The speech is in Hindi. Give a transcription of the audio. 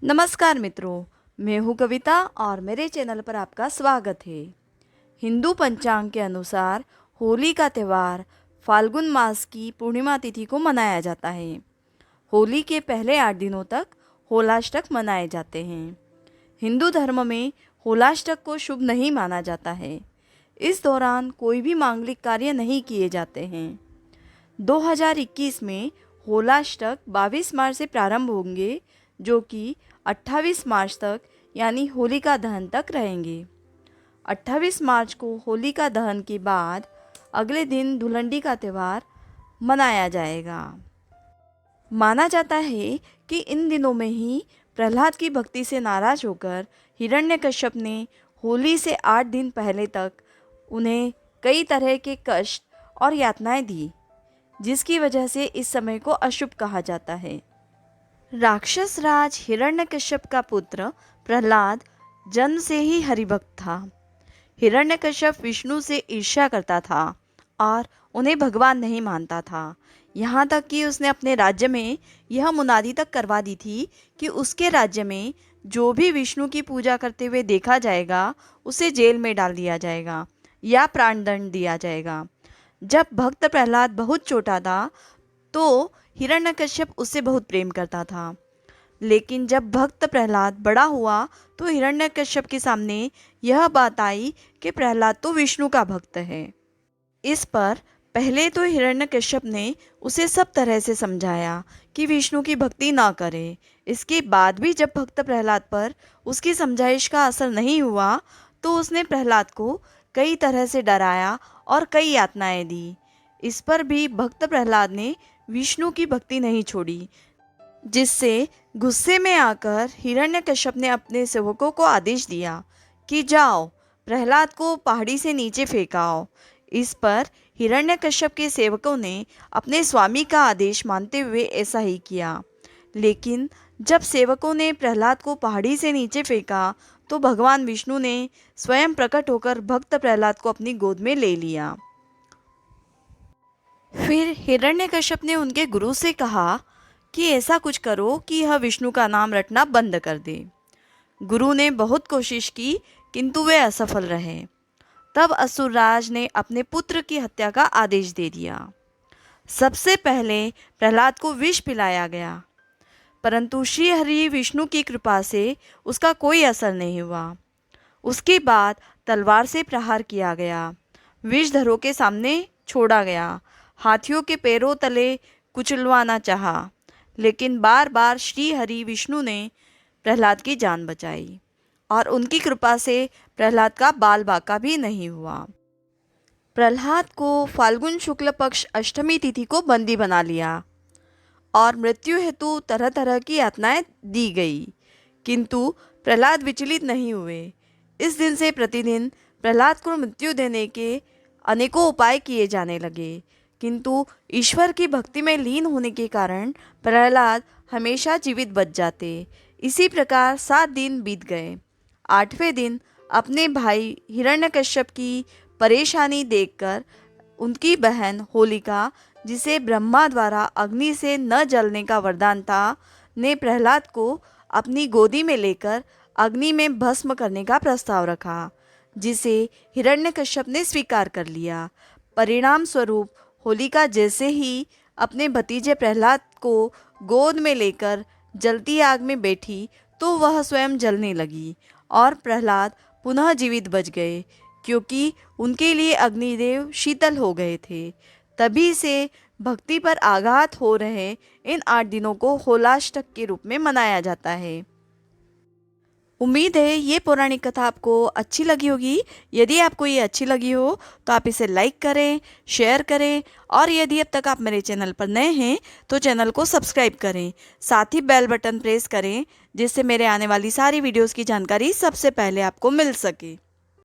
नमस्कार मित्रों, मैं हूँ कविता और मेरे चैनल पर आपका स्वागत है। हिंदू पंचांग के अनुसार होली का त्यौहार फाल्गुन मास की पूर्णिमा तिथि को मनाया जाता है। होली के पहले 8 दिनों तक होलाष्टक मनाए जाते हैं। हिंदू धर्म में होलाष्टक को शुभ नहीं माना जाता है। इस दौरान कोई भी मांगलिक कार्य नहीं किए जाते हैं। 2021 में होलाष्टक 22 मार्च से प्रारंभ होंगे, जो कि 28 मार्च तक यानी होलिका दहन तक रहेंगे। 28 मार्च को होलिका दहन के बाद अगले दिन धुलंडी का त्यौहार मनाया जाएगा। माना जाता है कि इन दिनों में ही प्रहलाद की भक्ति से नाराज होकर हिरण्यकश्यप ने होली से 8 दिन पहले तक उन्हें कई तरह के कष्ट और यातनाएं दी, जिसकी वजह से इस समय को अशुभ कहा जाता है। राक्षस राज हिरण्यकश्यप का पुत्र प्रहलाद जन्म से ही हरिभक्त था। हिरण्यकश्यप विष्णु से ईर्ष्या करता था और उन्हें भगवान नहीं मानता था। यहाँ तक कि उसने अपने राज्य में यह मुनादी तक करवा दी थी कि उसके राज्य में जो भी विष्णु की पूजा करते हुए देखा जाएगा उसे जेल में डाल दिया जाएगा या प्राणदंड दिया जाएगा। जब भक्त प्रहलाद बहुत छोटा था तो हिरण्यकश्यप उससे बहुत प्रेम करता था, लेकिन जब भक्त प्रहलाद बड़ा हुआ तो हिरण्यकश्यप के सामने यह बात आई कि प्रहलाद तो विष्णु का भक्त है। इस पर पहले तो हिरण्यकश्यप ने उसे सब तरह से समझाया कि विष्णु की भक्ति ना करे। इसके बाद भी जब भक्त प्रहलाद पर उसकी समझाइश का असर नहीं हुआ तो उसने प्रहलाद को कई तरह से डराया और कई यातनाएं दी। इस पर भी भक्त प्रहलाद ने विष्णु की भक्ति नहीं छोड़ी, जिससे गुस्से में आकर हिरण्यकश्यप ने अपने सेवकों को आदेश दिया कि जाओ प्रहलाद को पहाड़ी से नीचे फेंकाओ। इस पर हिरण्यकश्यप के सेवकों ने अपने स्वामी का आदेश मानते हुए ऐसा ही किया। लेकिन जब सेवकों ने प्रहलाद को पहाड़ी से नीचे फेंका तो भगवान विष्णु ने स्वयं प्रकट होकर भक्त प्रहलाद को अपनी गोद में ले लिया। फिर हिरण्यकश्यप ने उनके गुरु से कहा कि ऐसा कुछ करो कि यह विष्णु का नाम रटना बंद कर दे। गुरु ने बहुत कोशिश की किंतु वे असफल रहे। तब असुरराज ने अपने पुत्र की हत्या का आदेश दे दिया। सबसे पहले प्रहलाद को विष पिलाया गया, परंतु श्रीहरि विष्णु की कृपा से उसका कोई असर नहीं हुआ। उसके बाद तलवार से प्रहार किया गया, विषधरों के सामने छोड़ा गया, हाथियों के पैरों तले कुचलवाना चाहा, लेकिन बार बार श्री हरि विष्णु ने प्रहलाद की जान बचाई और उनकी कृपा से प्रहलाद का बाल बाका भी नहीं हुआ। प्रहलाद को फाल्गुन शुक्ल पक्ष अष्टमी तिथि को बंदी बना लिया और मृत्यु हेतु तरह तरह की यातनाएं दी गई, किंतु प्रहलाद विचलित नहीं हुए। इस दिन से प्रतिदिन प्रहलाद को मृत्यु देने के अनेकों उपाय किए जाने लगे, किंतु ईश्वर की भक्ति में लीन होने के कारण प्रहलाद हमेशा जीवित बच जाते। इसी प्रकार 7 दिन बीत गए। 8वें दिन अपने भाई हिरण्यकश्यप की परेशानी देखकर उनकी बहन होलिका, जिसे ब्रह्मा द्वारा अग्नि से न जलने का वरदान था, ने प्रहलाद को अपनी गोदी में लेकर अग्नि में भस्म करने का प्रस्ताव रखा, जिसे हिरण्यकश्यप ने स्वीकार कर लिया। परिणाम स्वरूप होलिका जैसे ही अपने भतीजे प्रहलाद को गोद में लेकर जलती आग में बैठी तो वह स्वयं जलने लगी और प्रहलाद पुनः जीवित बच गए, क्योंकि उनके लिए अग्निदेव शीतल हो गए थे। तभी से भक्ति पर आघात हो रहे इन 8 दिनों को होलाष्टक के रूप में मनाया जाता है। उम्मीद है ये पौराणिक कथा आपको अच्छी लगी होगी। यदि आपको ये अच्छी लगी हो तो आप इसे लाइक करें, शेयर करें और यदि अब तक आप मेरे चैनल पर नए हैं तो चैनल को सब्सक्राइब करें। साथ ही बेल बटन प्रेस करें, जिससे मेरे आने वाली सारी वीडियोस की जानकारी सबसे पहले आपको मिल सके।